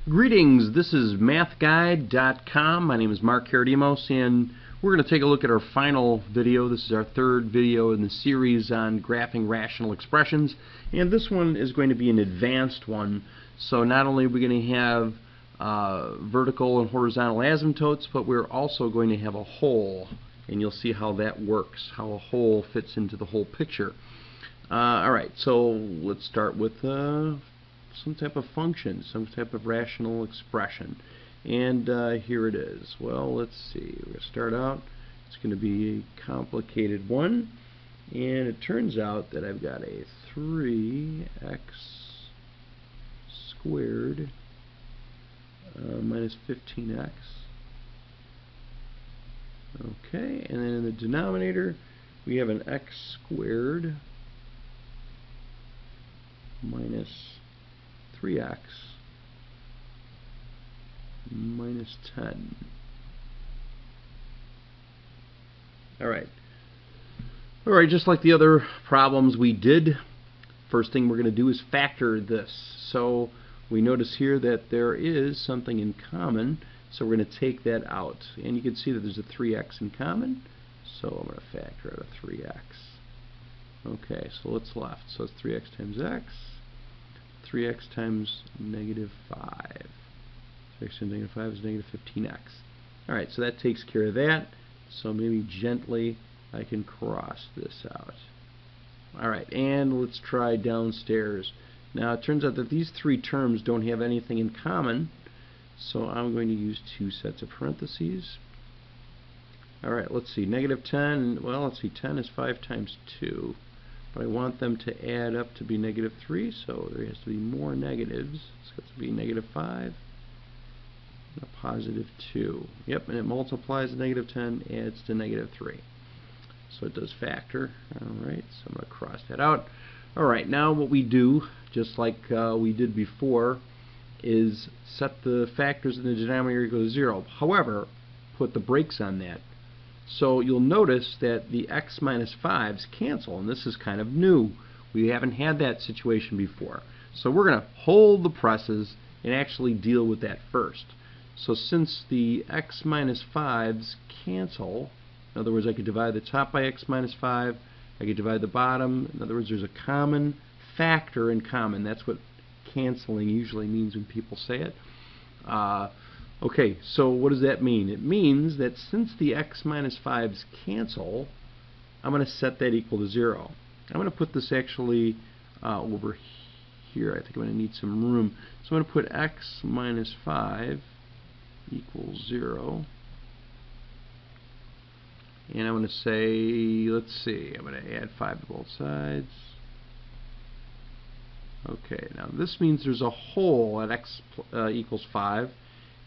Greetings, this is MATHguide.com. My name is Mark Karadimos, and we're going to take a look at our final video. This is our third video in the series on graphing rational expressions, and this one is going to be an advanced one. So not only are we going to have vertical and horizontal asymptotes, but we're also going to have a hole, and you'll see how that works, how a hole fits into the whole picture. Alright, so let's start with some type of function, some type of rational expression. And here it is. Well, let's see. We're going to start out. It's going to be a complicated one. And it turns out that I've got a 3x squared minus 15x. Okay, and then in the denominator we have an x squared minus 3x minus 10. Alright, just like the other problems we did, first thing we're going to do is factor this. So we notice here that there is something in common, so we're going to take that out. And you can see that there's a 3x in common, so I'm going to factor out a 3x. Okay, so what's left? So it's 3x times x. 3x times negative 5. 3x times negative 5 is negative 15x. Alright, so that takes care of that. So maybe gently I can cross this out. Alright, and let's try downstairs. Now it turns out that these three terms don't have anything in common, so I'm going to use two sets of parentheses. Alright, let's see. Negative 10, well, let's see, 10 is 5 times 2. But I want them to add up to be negative 3, so there has to be more negatives. So it's to be negative 5 and a positive 2. Yep, and it multiplies the negative 10, adds to negative 3. So it does factor. Alright, so I'm going to cross that out. Alright, now what we do, just like we did before, is set the factors in the denominator equal to 0. However, put the brakes on that. So you'll notice that the x minus 5's cancel, and this is kind of new. We haven't had that situation before. So we're going to hold the presses and actually deal with that first. So since the x minus 5's cancel, in other words, I could divide the top by x minus 5, I could divide the bottom. In other words, there's a common factor in common. That's what canceling usually means when people say it. Okay, so what does that mean? It means that since the x minus 5's cancel, I'm going to set that equal to 0. I'm going to put this actually over here. I think I'm going to need some room. So I'm going to put x minus 5 equals 0. And I'm going to say, let's see, I'm going to add 5 to both sides. Okay, now this means there's a hole at x equals 5.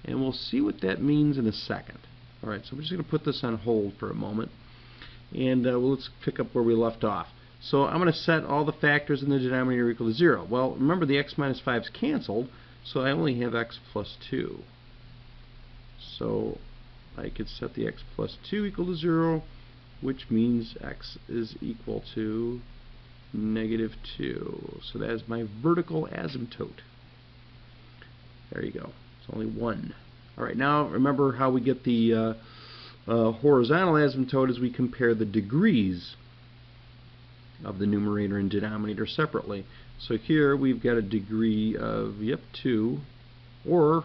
And we'll see what that means in a second. Alright, so we're just going to put this on hold for a moment. And let's pick up where we left off. So I'm going to set all the factors in the denominator equal to 0. Well, remember the x minus 5's canceled, so I only have x plus 2. So I could set the x plus 2 equal to 0, which means x is equal to negative 2. So that is my vertical asymptote. There you go. It's only one. Alright, now remember how we get the horizontal asymptote is we compare the degrees of the numerator and denominator separately. So here we've got a degree of 2, or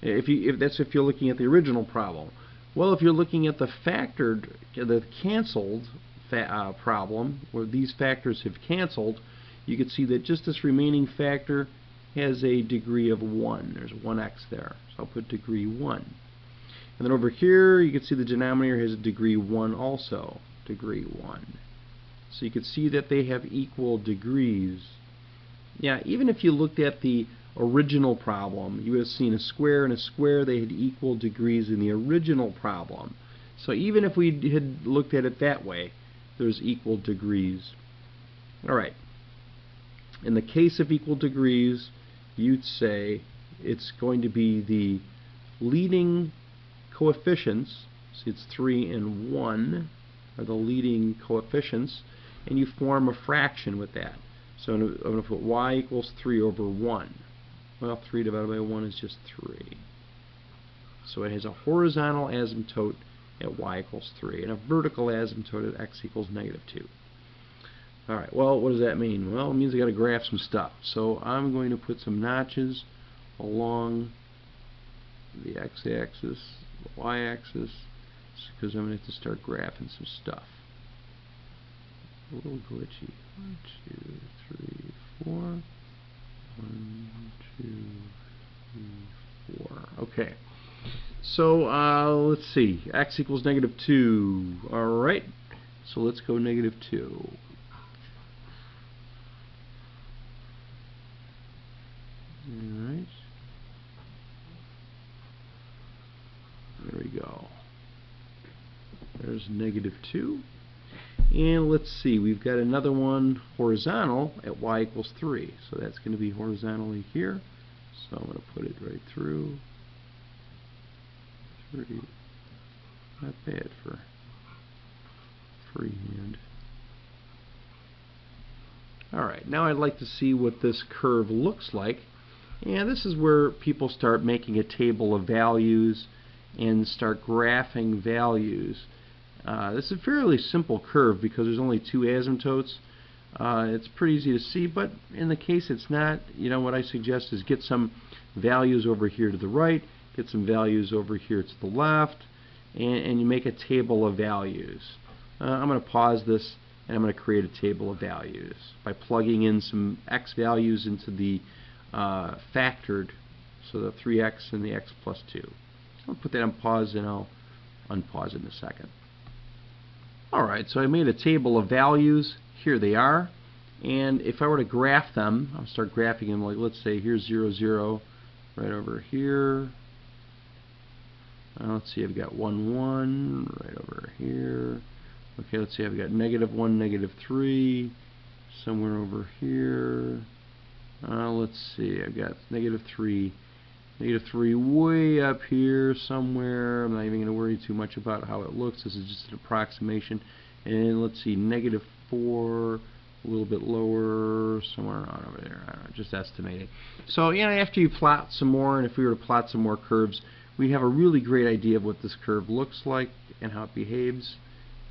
if you're looking at the original problem. Well, if you're looking at the factored, the canceled problem, where these factors have canceled, you can see that just this remaining factor has a degree of 1. There's 1x there. So I'll put degree 1. And then over here you can see the denominator has a degree 1 also. Degree 1. So you can see that they have equal degrees. Yeah, even if you looked at the original problem, you would have seen a square and a square, they had equal degrees in the original problem. So even if we had looked at it that way, there's equal degrees. Alright. In the case of equal degrees, you'd say it's going to be the leading coefficients. See, it's 3 and 1 are the leading coefficients, and you form a fraction with that. So I'm going to put y equals 3 over 1. Well, 3 divided by 1 is just 3. So it has a horizontal asymptote at y equals 3 and a vertical asymptote at x equals -2. Alright, well, what does that mean? Well, it means I got to graph some stuff. So I'm going to put some notches along the x-axis, the y-axis, because I'm going to have to start graphing some stuff. A little glitchy. 1, 2, 3, 4. 1, 2, 3, 4. Okay. So let's see. X equals -2. Alright. So let's go -2. Alright. There we go. There's -2. And let's see, we've got another one horizontal at y equals 3. So that's going to be horizontally here. So I'm going to put it right through 3. Not bad for freehand. Alright, now I'd like to see what this curve looks like. And this is where people start making a table of values and start graphing values. This is a fairly simple curve because there's only 2 asymptotes. It's pretty easy to see, but in the case it's not, what I suggest is get some values over here to the right, get some values over here to the left, and you make a table of values. I'm going to pause this and I'm going to create a table of values by plugging in some x values into the factored, so the 3x and the x plus 2. I'll put that on pause and I'll unpause it in a second. Alright, so I made a table of values. Here they are. And if I were to graph them, I'll start graphing them. Like, let's say here's 0, 0 right over here. Let's see, I've got 1, 1 right over here. Okay, let's see, I've got -1, -3 somewhere over here. Let's see, I've got -3 way up here somewhere. I'm not even going to worry too much about how it looks. This is just an approximation. And let's see, -4 a little bit lower, somewhere around over there. I don't know, just estimating. So, after you plot some more, and if we were to plot some more curves, we have a really great idea of what this curve looks like and how it behaves.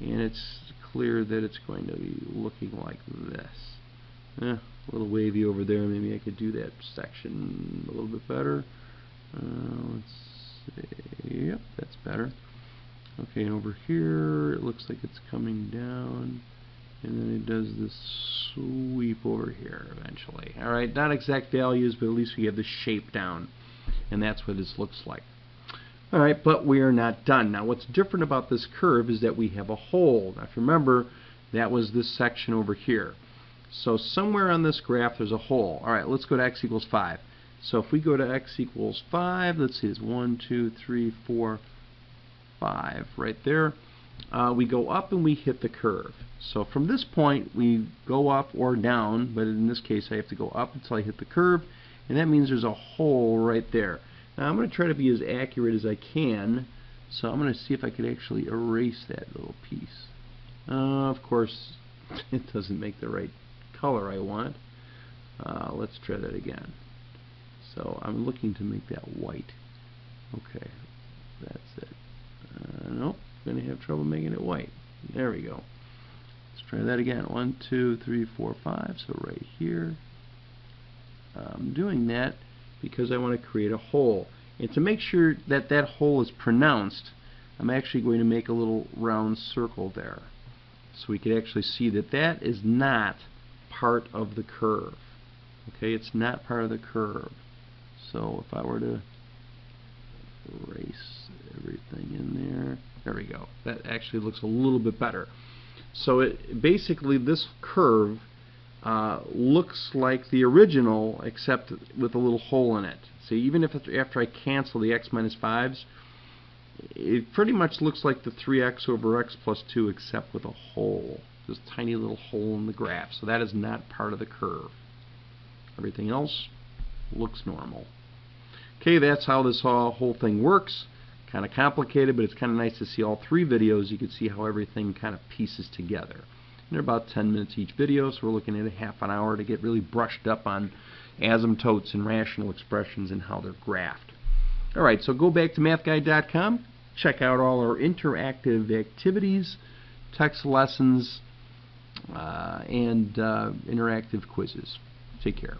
And it's clear that it's going to be looking like this. A little wavy over there. Maybe I could do that section a little bit better. Let's see. Yep, that's better. Okay, and over here it looks like it's coming down, and then it does this sweep over here eventually. Alright, not exact values, but at least we have the shape down, and that's what this looks like. Alright, but we are not done. Now what's different about this curve is that we have a hole. Now if you remember, that was this section over here. So somewhere on this graph there's a hole. Alright, let's go to x equals 5. So if we go to x equals 5, let's see, it's 1, 2, 3, 4, 5 right there. We go up and we hit the curve. So from this point we go up or down, but in this case I have to go up until I hit the curve, and that means there's a hole right there. Now I'm going to try to be as accurate as I can, so I'm going to see if I could actually erase that little piece. Of course it doesn't make the right color I want. Let's try that again. So I'm looking to make that white. Okay, that's it. Nope, going to have trouble making it white. There we go. Let's try that again. 1, 2, 3, 4, 5. So right here. I'm doing that because I want to create a hole. And to make sure that that hole is pronounced, I'm actually going to make a little round circle there. So we can actually see that that is not part of the curve. Okay, it's not part of the curve. So if I were to erase everything in there we go. That actually looks a little bit better. So basically this curve looks like the original except with a little hole in it. So even if after I cancel the x minus 5s, it pretty much looks like the 3x over x plus 2 except with a hole. This tiny little hole in the graph. So that is not part of the curve. Everything else looks normal. Okay, that's how this whole thing works. Kind of complicated, but it's kind of nice to see all 3 videos. You can see how everything kind of pieces together. And they're about 10 minutes each video, so we're looking at a half an hour to get really brushed up on asymptotes and rational expressions and how they're graphed. Alright, so go back to MATHguide.com, check out all our interactive activities, text lessons, and interactive quizzes. Take care.